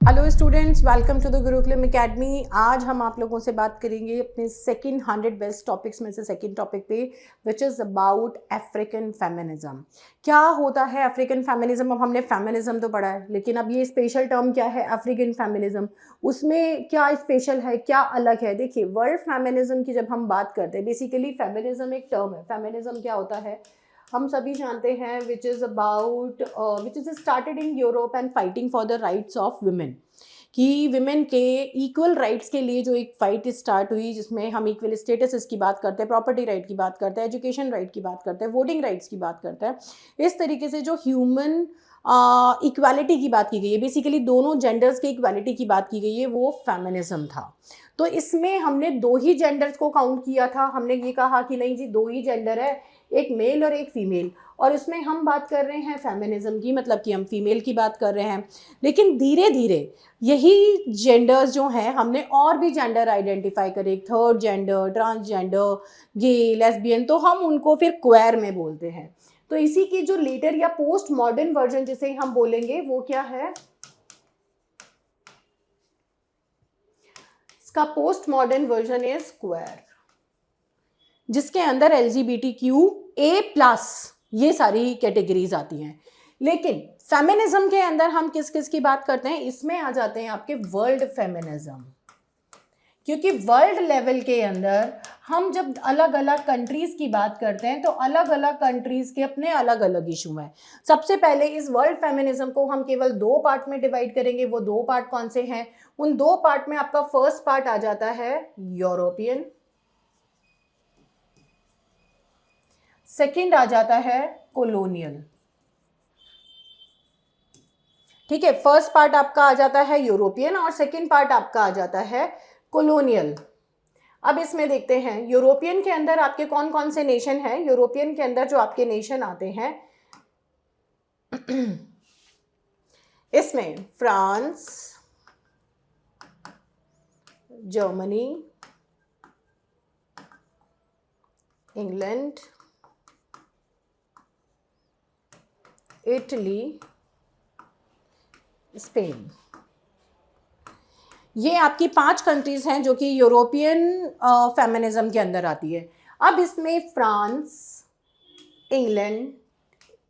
Hello students, welcome to the Gurukulam Academy. आज हम आप लोगों से बात करेंगे अपने सेकंड 100 बेस्ट टॉपिक्स में से सेकंड टॉपिक पे, which is about African feminism. क्या होता है अफ्रीकन फेमिनिज्म? अब हमने फेमिनिज्म तो पढ़ा है, लेकिन अब ये स्पेशल टर्म क्या है अफ्रीकन फेमिनिज्म, उसमें क्या स्पेशल है, क्या अलग है? देखिए, वर्ल्ड फेमिनिज्म की जब हम बात करते हैं, बेसिकली फेमिनिज्म एक टर्म है। फेमिनिज्म क्या होता है हम सभी जानते हैं, which is started in Europe and fighting for the rights of women, कि विमेन के इक्वल राइट्स के लिए जो एक फाइट स्टार्ट हुई, जिसमें हम इक्वल स्टेटस की बात करते हैं, प्रॉपर्टी राइट की बात करते हैं, एजुकेशन राइट की बात करते हैं, वोटिंग राइट्स की बात करते हैं। इस तरीके से जो ह्यूमन इक्वालिटी की बात की गई है, बेसिकली दोनों जेंडर्स की इक्वालिटी की बात की गई है, वो फेमिनिज्म था। तो इसमें हमने दो ही जेंडर्स को काउंट किया था। हमने ये कहा कि नहीं जी, दो ही जेंडर है, एक मेल और एक फीमेल, और इसमें हम बात कर रहे हैं फेमिनिज्म की, मतलब कि हम फीमेल की बात कर रहे हैं। लेकिन धीरे धीरे यही जेंडर्स जो हैं, हमने और भी जेंडर आइडेंटिफाई करे, थर्ड जेंडर, ट्रांसजेंडर, गे, लेस्बियन, तो हम उनको फिर क्वेयर में बोलते हैं। तो इसी की जो लेटर या पोस्ट मॉडर्न वर्जन जिसे हम बोलेंगे, वो क्या है? इसका post modern version is queer, जिसके अंदर LGBTQA+ ये सारी कैटेगरीज आती हैं। लेकिन फेमिनिज्म के अंदर हम किस किस की बात करते हैं? इसमें आ जाते हैं आपके वर्ल्ड फेमिनिज्म, क्योंकि वर्ल्ड लेवल के अंदर हम जब अलग अलग कंट्रीज की बात करते हैं, तो अलग अलग कंट्रीज के अपने अलग अलग इशू हैं। सबसे पहले इस वर्ल्ड फेमिनिज्म को हम केवल दो पार्ट में डिवाइड करेंगे। वो दो पार्ट कौन से हैं? उन दो पार्ट में आपका फर्स्ट पार्ट आ जाता है यूरोपियन, सेकंड आ जाता है कॉलोनियल। ठीक है, फर्स्ट पार्ट आपका आ जाता है यूरोपियन और सेकंड पार्ट आपका आ जाता है कॉलोनियल। अब इसमें देखते हैं यूरोपियन के अंदर आपके कौन कौन से नेशन हैं। यूरोपियन के अंदर जो आपके नेशन आते हैं, इसमें France, Germany, England, Italy, Spain, ये आपकी 5 कंट्रीज हैं जो कि यूरोपियन फेमिनिज्म के अंदर आती है। अब इसमें France, England,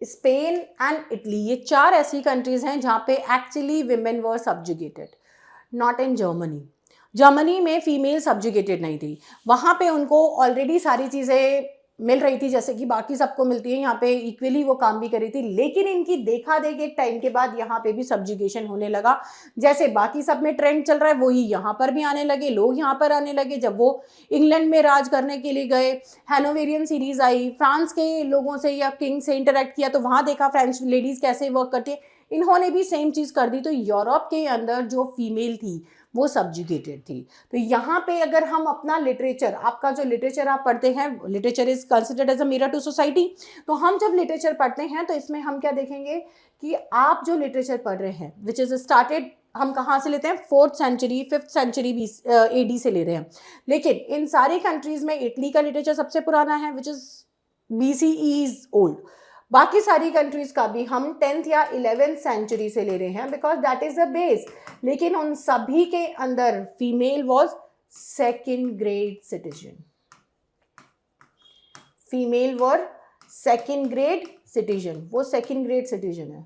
Spain and Italy, ये 4 ऐसी कंट्रीज हैं जहाँ पे actually women were subjugated, not in Germany. Germany में फीमेल सब्जुगेटेड नहीं थी, वहाँ पे उनको ऑलरेडी सारी चीज़ें मिल रही थी जैसे कि बाकी सबको मिलती है, यहाँ पे इक्वली वो काम भी कर रही थी। लेकिन इनकी देखा देख एक टाइम के बाद यहाँ पे भी सब्जुगेशन होने लगा। जैसे बाकी सब में ट्रेंड चल रहा है, वही यहाँ पर भी आने लगे, लोग यहाँ पर आने लगे। जब वो इंग्लैंड में राज करने के लिए गए, हैनोवेरियन सीरीज आई, फ्रांस के लोगों से या किंग से इंटरेक्ट किया, तो वहाँ देखा फ्रेंच लेडीज कैसे वर्क करती है, इन्होंने भी सेम चीज़ कर दी। तो यूरोप के अंदर जो फीमेल थी वो सब्जुगेटेड थी। तो यहाँ पे अगर हम अपना लिटरेचर, आपका जो लिटरेचर आप पढ़ते हैं, literature is considered as a mirror to society. तो हम जब लिटरेचर पढ़ते हैं तो इसमें हम क्या देखेंगे कि आप जो लिटरेचर पढ़ रहे हैं, विच इज स्टार्टेड, हम कहाँ से लेते हैं? 4th century 5th century AD से ले रहे हैं। लेकिन इन सारी कंट्रीज में इटली का लिटरेचर सबसे पुराना है, which is BCE is old. बाकी सारी कंट्रीज का भी हम 10th या 11th सेंचुरी से ले रहे हैं, because that is the base. लेकिन उन सभी के अंदर female was second grade citizen, female were second grade citizen, वो सेकेंड ग्रेड सिटीजन है,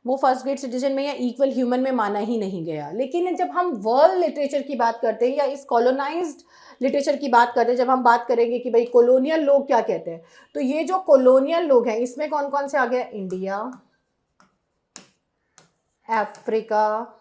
वो फर्स्ट ग्रेड सिटीजन में या इक्वल ह्यूमन में माना ही नहीं गया। लेकिन जब हम वर्ल्ड लिटरेचर की बात करते हैं या इस कॉलोनाइज्ड लिटरेचर की बात करते हैं, जब हम बात करेंगे कि भाई कॉलोनियल लोग क्या कहते हैं, तो ये जो कॉलोनियल लोग हैं, इसमें कौन कौन से आ गया? इंडिया, अफ्रीका,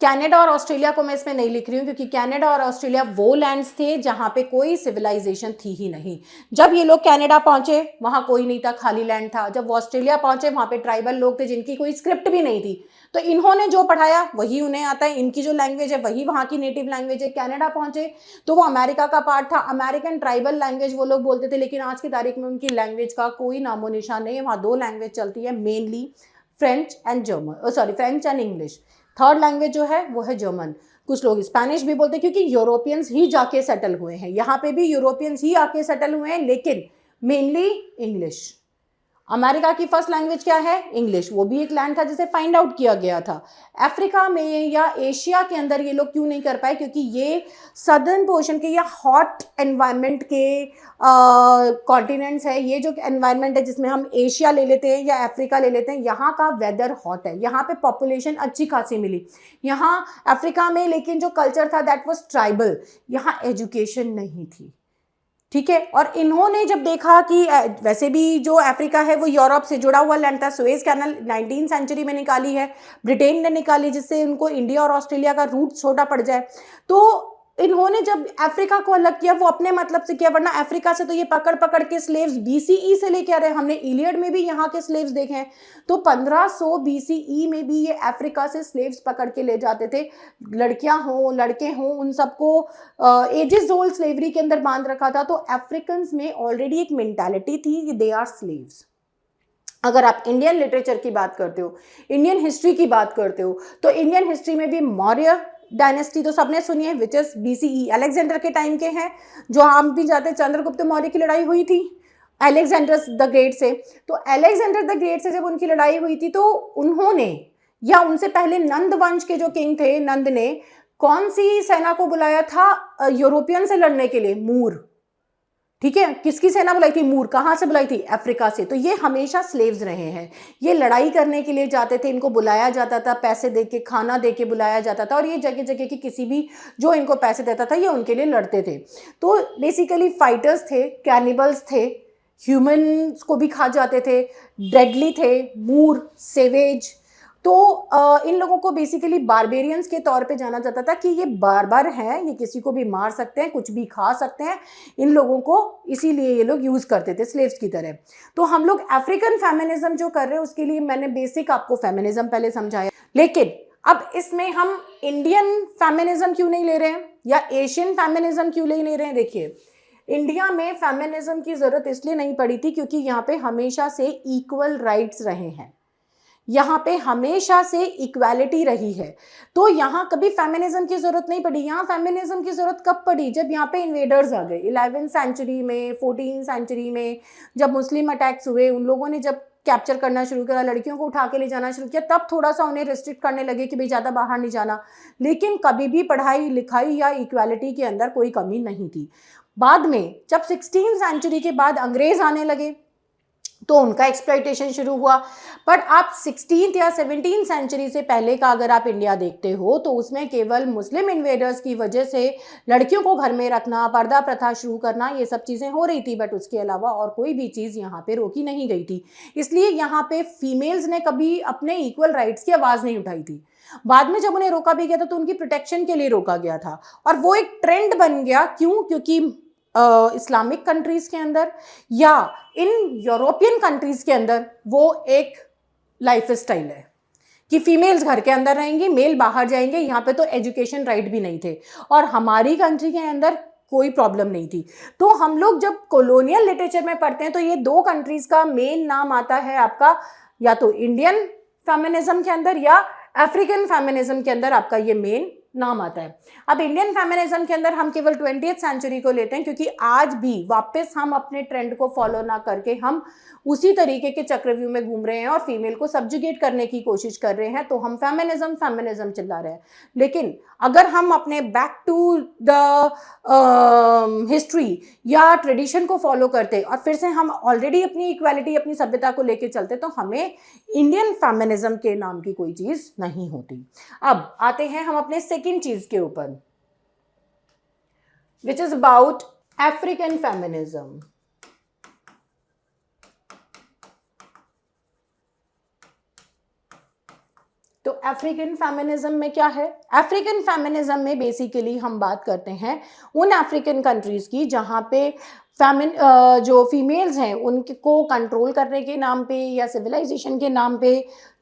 कनाडा और ऑस्ट्रेलिया को मैं इसमें नहीं लिख रही हूँ, क्योंकि कनाडा और ऑस्ट्रेलिया वो लैंड्स थे जहाँ पे कोई सिविलाइजेशन थी ही नहीं। जब ये लोग कनाडा पहुँचे, वहाँ कोई नहीं था, खाली लैंड था। जब वो ऑस्ट्रेलिया पहुँचे, वहाँ पे ट्राइबल लोग थे जिनकी कोई स्क्रिप्ट भी नहीं थी। तो इन्होंने जो पढ़ाया वही उन्हें आता है, इनकी जो लैंग्वेज है वही वहाँ की नेटिव लैंग्वेज है। कनाडा पहुँचे तो वो अमेरिका का पार्ट था, अमेरिकन ट्राइबल लैंग्वेज वो लोग बोलते थे। लेकिन आज की तारीख में उनकी लैंग्वेज का कोई नामो निशान नहीं है। वहाँ 2 लैंग्वेज चलती है mainly, French and English. Third language जो है वो है जर्मन। कुछ लोग स्पेनिश भी बोलते हैं, क्योंकि यूरोपियंस ही जाके सेटल हुए हैं, यहाँ पे भी यूरोपियंस ही आके सेटल हुए हैं, लेकिन मेनली इंग्लिश। अमेरिका की फर्स्ट लैंग्वेज क्या है? इंग्लिश। वो भी एक लैंड था जिसे फाइंड आउट किया गया था। अफ्रीका में या एशिया के अंदर ये लोग क्यों नहीं कर पाए? क्योंकि ये सदर्न पोर्शन के या हॉट एनवायरनमेंट के कॉन्टिनेंट्स है। ये जो एनवायरनमेंट है जिसमें हम एशिया ले लेते हैं या अफ्रीका ले लेते हैं, यहाँ का वेदर हॉट है, यहाँ पे पॉपुलेशन अच्छी खासी मिली। यहाँ अफ्रीका में लेकिन जो कल्चर था दैट वाज ट्राइबल, यहाँ एजुकेशन नहीं थी, ठीक है। और इन्होंने जब देखा कि वैसे भी जो अफ्रीका है वो यूरोप से जुड़ा हुआ लैंड था, सुएज कैनल 19th सेंचुरी में निकाली है, ब्रिटेन ने निकाली, जिससे उनको इंडिया और ऑस्ट्रेलिया का रूट छोटा पड़ जाए। तो इन्होंने जब अफ्रीका को अलग किया वो अपने मतलब से किया, वरना अफ्रीका से तो ये पकड़ पकड़ के स्लेव्स बीसीई से लेके आ रहे हैं। हमने इलियड में भी यहाँ के स्लेव्स देखे हैं। तो 1500 बीसीई में भी ये अफ्रीका से स्लेव्स पकड़ के ले जाते थे। लड़कियां हों लड़के हों, उन सबको एजेस ओल्ड स्लेवरी के अंदर बांध रखा था। तो अफ्रीकन्स में ऑलरेडी एक मेंटालिटी थी कि दे आर स्लेव्स। अगर आप इंडियन लिटरेचर की बात करते हो, इंडियन हिस्ट्री की बात करते हो, तो इंडियन हिस्ट्री में भी मौर्य डायनेस्टी तो सबने सुनी है, विच इज बीसीई, अलेक्जेंडर के टाइम के हैं। जो हम भी जाते हैं, चंद्रगुप्त मौर्य की लड़ाई हुई थी अलेक्जेंडर द ग्रेट से। तो अलेक्जेंडर द ग्रेट से जब उनकी लड़ाई हुई थी तो उन्होंने, या उनसे पहले नंद वंश के जो किंग थे, नंद ने कौन सी सेना को बुलाया था यूरोपियन से लड़ने के लिए? मूर, ठीक है। किसकी सेना बुलाई थी? मूर। कहाँ से बुलाई थी? अफ्रीका से। तो ये हमेशा स्लेव्स रहे हैं। ये लड़ाई करने के लिए जाते थे, इनको बुलाया जाता था, पैसे देके, खाना देके बुलाया जाता था, और ये जगह जगह की किसी भी जो इनको पैसे देता था ये उनके लिए लड़ते थे। तो बेसिकली फाइटर्स थे, कैनिबल्स थे, ह्यूमन्स को भी खा जाते थे, डेडली थे, मूर, सेवेज। तो इन लोगों को बेसिकली बारबेरियंस के तौर पे जाना जाता था कि ये बारबर हैं, ये किसी को भी मार सकते हैं, कुछ भी खा सकते हैं। इन लोगों को इसीलिए ये लोग यूज़ करते थे स्लेव्स की तरह। तो हम लोग अफ्रीकन फेमिनिज्म जो कर रहे हैं उसके लिए मैंने बेसिक आपको फेमिनिज्म पहले समझाया, लेकिन अब इसमें हम इंडियन फेमिनिज्म क्यों नहीं ले रहे हैं या एशियन फेमिनिज्म क्यों नहीं ले रहे हैं? देखिए, इंडिया में फेमिनिज्म की ज़रूरत इसलिए नहीं पड़ी थी क्योंकि यहाँ पे हमेशा से इक्वल राइट्स रहे हैं, यहाँ पे हमेशा से इक्वालिटी रही है। तो यहाँ कभी फेमिनिज्म की जरूरत नहीं पड़ी। यहाँ फेमिनिज्म की जरूरत कब पड़ी? जब यहाँ पे इन्वेडर्स आ गए 11th सेंचुरी में, 14th सेंचुरी में, जब मुस्लिम अटैक्स हुए, उन लोगों ने जब कैप्चर करना शुरू किया, लड़कियों को उठा के ले जाना शुरू किया, तब थोड़ा सा उन्हें रिस्ट्रिक्ट करने लगे कि भाई ज़्यादा बाहर नहीं जाना। लेकिन कभी भी पढ़ाई लिखाई या इक्वालिटी के अंदर कोई कमी नहीं थी। बाद में जब 16th सेंचुरी के बाद अंग्रेज आने लगे तो उनका एक्सप्लॉइटेशन शुरू हुआ। बट आप 16th या 17th सेंचुरी से पहले का अगर आप इंडिया देखते हो तो उसमें केवल मुस्लिम इन्वेडर्स की वजह से लड़कियों को घर में रखना, पर्दा प्रथा शुरू करना, ये सब चीज़ें हो रही थी। बट उसके अलावा और कोई भी चीज़ यहाँ पे रोकी नहीं गई थी। इसलिए यहाँ पे फीमेल्स ने कभी अपने इक्वल राइट्स की आवाज़ नहीं उठाई थी। बाद में जब उन्हें रोका भी गया था तो उनकी प्रोटेक्शन के लिए रोका गया था, और वो एक ट्रेंड बन गया। क्यों? क्योंकि इस्लामिक कंट्रीज के अंदर या इन यूरोपियन कंट्रीज के अंदर वो एक लाइफ स्टाइल है कि फीमेल्स घर के अंदर रहेंगी, मेल बाहर जाएंगे। यहाँ पे तो एजुकेशन राइट भी नहीं थे, और हमारी कंट्री के अंदर कोई प्रॉब्लम नहीं थी। तो हम लोग जब कॉलोनियल लिटरेचर में पढ़ते हैं तो ये दो कंट्रीज का मेन नाम आता है आपका, या तो इंडियन फेमिनिज्म के अंदर या अफ्रीकन फेमिनिज्म के अंदर आपका ये मेन नाम आता है। अब इंडियन फेमिनिज्म के अंदर हम केवल 20th सेंचुरी को लेते हैं क्योंकि आज भी वापस हम अपने ट्रेंड को फॉलो ना करके हम उसी तरीके के चक्रव्यूह में घूम रहे हैं और फीमेल को सब्जुगेट करने की कोशिश कर रहे हैं। तो हम फेमिनिज्म चिल्ला रहे हैं। लेकिन अगर हम अपने बैक टू द हिस्ट्री या ट्रेडिशन को फॉलो करते और फिर से हम ऑलरेडी अपनी इक्वालिटी, अपनी सभ्यता को लेके चलते, तो हमें इंडियन फेमिनिज्म के नाम की कोई चीज़ नहीं होती। अब आते हैं हम अपने सेकेंड चीज़ के ऊपर, which is about African feminism. तो अफ्रीकन फेमिनिज्म में क्या है? अफ्रीकन फेमिनिज्म में बेसिकली हम बात करते हैं उन अफ्रीकन कंट्रीज़ की जहाँ पे जो फीमेल्स हैं उनको कंट्रोल करने के नाम पे या सिविलाइजेशन के नाम पे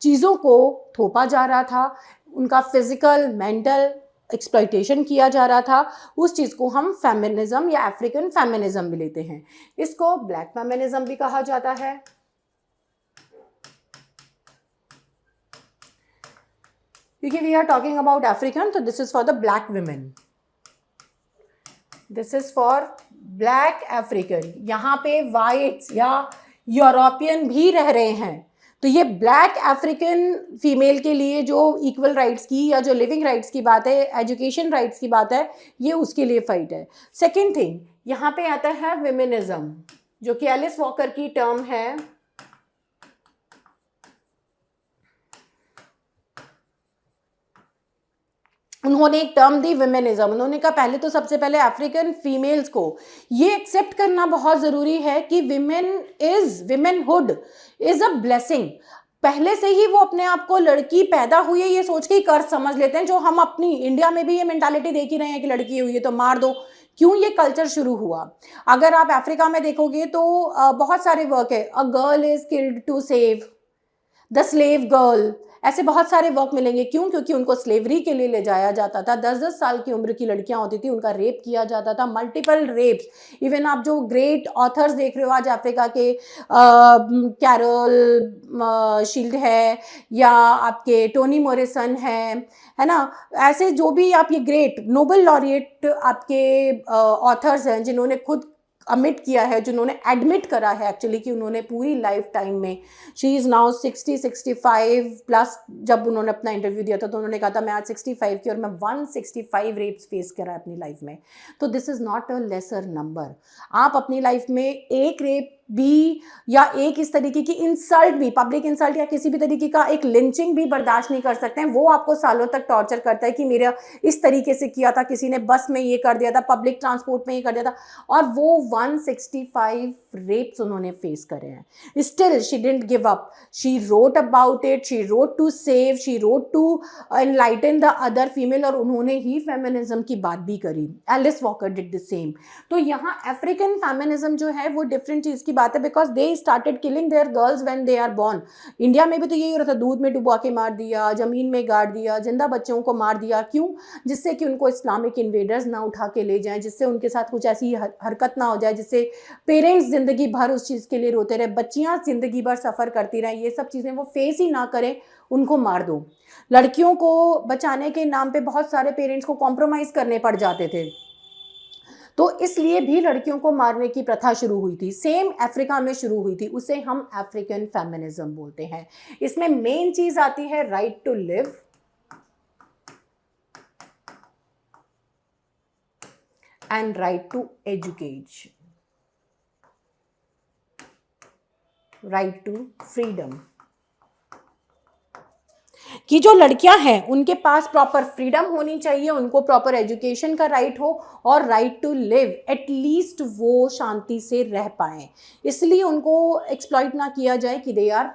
चीज़ों को थोपा जा रहा था, उनका फिजिकल मेंटल एक्सप्लॉइटेशन किया जा रहा था। उस चीज़ को हम फेमिनिज्म या अफ्रीकन फेमिनिज्म भी लेते हैं। इसको ब्लैक फेमिनिज्म भी कहा जाता है। क्योंकि we are talking about African, तो this is for the black women, this is for black African. यहाँ पे वाइट्स या यूरोपियन भी रह रहे हैं। तो ये ब्लैक अफ्रीकन फीमेल के लिए जो इक्वल राइट्स की या जो लिविंग राइट्स की बात है, एजुकेशन राइट्स की बात है, ये उसके लिए फाइट है। सेकेंड थिंग यहाँ पे आता है फेमिनिज्म, जो कि एलिस वॉकर की टर्म है। उन्होंने एक टर्म दी विमेनिज्म। उन्होंने कहा पहले तो सबसे पहले अफ्रीकन फीमेल्स को ये एक्सेप्ट करना बहुत ज़रूरी है कि विमेनहुड इज अ ब्लेसिंग। पहले से ही वो अपने आप को लड़की पैदा हुई है ये सोच के ही कर समझ लेते हैं, जो हम अपनी इंडिया में भी ये मेंटालिटी देख ही रहे हैं कि लड़की हुई है तो मार दो। क्यों ये कल्चर शुरू हुआ? अगर आप अफ्रीका में देखोगे तो बहुत सारे वर्क है, a girl is killed to save the slave girl, ऐसे बहुत सारे वर्क मिलेंगे। क्यों? क्योंकि उनको स्लेवरी के लिए ले जाया जाता था। 10-10 साल की उम्र की लड़कियां होती थी, उनका रेप किया जाता था, मल्टीपल रेप्स। इवन आप जो ग्रेट ऑथर्स देख रहे हो आज अफ्रीका के, कैरोल शील्ड है या आपके टोनी मोरिसन है ना, ऐसे जो भी आप ये ग्रेट नोबेल लॉरिएट आपके ऑथर्स हैं जिन्होंने खुद अमिट किया है, जिन्होंने एडमिट करा है एक्चुअली कि उन्होंने पूरी लाइफ टाइम में, शी इज़ नाउ 60-65 प्लस, जब उन्होंने अपना इंटरव्यू दिया था तो उन्होंने कहा था मैं आज 65 की और मैं 165 रेप्स फेस करा है अपनी लाइफ में। तो this is not a lesser number. आप अपनी लाइफ में एक रेप भी या एक इस तरीके की इंसल्ट भी, पब्लिक इंसल्ट या किसी भी तरीके का एक लिंचिंग भी बर्दाश्त नहीं कर सकते हैं। वो आपको सालों तक टॉर्चर करता है कि मेरा इस तरीके से किया था, किसी ने बस में ये कर दिया था, पब्लिक ट्रांसपोर्ट में ये कर दिया था, और वो 165 रेप्स उन्होंने फेस करे हैं। Still she didn't give up, she wrote about it, she wrote to save, she wrote to enlighten the other female, और उन्होंने ही फेमिनिज्म की बात भी करी। Alice Walker did the same. तो यहाँ अफ्रीकन फेमिनिज्म जो है वो डिफरेंट चीज़ की बात है, because they started killing their girls when they are born. India में भी तो यही हो रहा था, दूध में डुबा के मार दिया, जमीन में गाड़ दिया, जिंदा बच्चों को मार दिया। क्यों? जिससे कि उनको इस्लामिक इन्वेडर्स ना उठा के ले जाएं, जिससे उनके साथ कुछ ऐसी हरकत ना हो जाए जिससे पेरेंट्स जिंदगी भर उस चीज़ के लिए रोते रहे, बच्चियां जिंदगी भर सफ़र करती रहें, ये सब चीज़ें वो फेस ही ना करें, उनको मार दो। लड़कियों को बचाने के नाम पे बहुत सारे पेरेंट्स को कॉम्प्रोमाइज़ करने पड़ जाते थे, तो इसलिए भी लड़कियों को मारने की प्रथा शुरू हुई थी। सेम अफ्रीका में शुरू हुई थी, उसे हम अफ्रीकन फेमिनिज्म बोलते हैं। इसमें मेन चीज आती है right to live and right to education, right to freedom, कि जो लड़कियां हैं उनके पास प्रॉपर फ्रीडम होनी चाहिए, उनको प्रॉपर एजुकेशन का राइट हो, और राइट टू लिव, एटलीस्ट वो शांति से रह पाएं, इसलिए उनको एक्सप्लॉइट ना किया जाए कि दे आर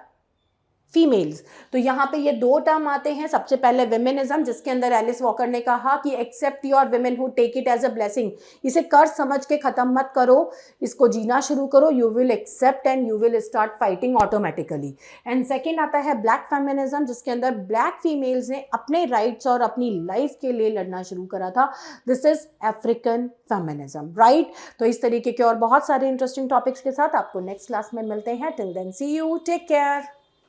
फीमेल्स। तो यहाँ पे ये दो टर्म आते हैं। सबसे पहले विमेनिज्म, जिसके अंदर एलिस वॉकर ने कहा कि accept your women who take it as a blessing, इसे कर समझ के खत्म मत करो, इसको जीना शुरू करो, you will accept and you will start fighting automatically. And second आता है ब्लैक फेमिनिज्म, जिसके अंदर ब्लैक फीमेल्स ने अपने राइट्स और अपनी लाइफ के लिए लड़ना शुरू करा था। This is African feminism, right. तो इस तरीके के और बहुत सारे इंटरेस्टिंग टॉपिक्स के साथ आपको नेक्स्ट क्लास में मिलते हैं। Till then see you, take care.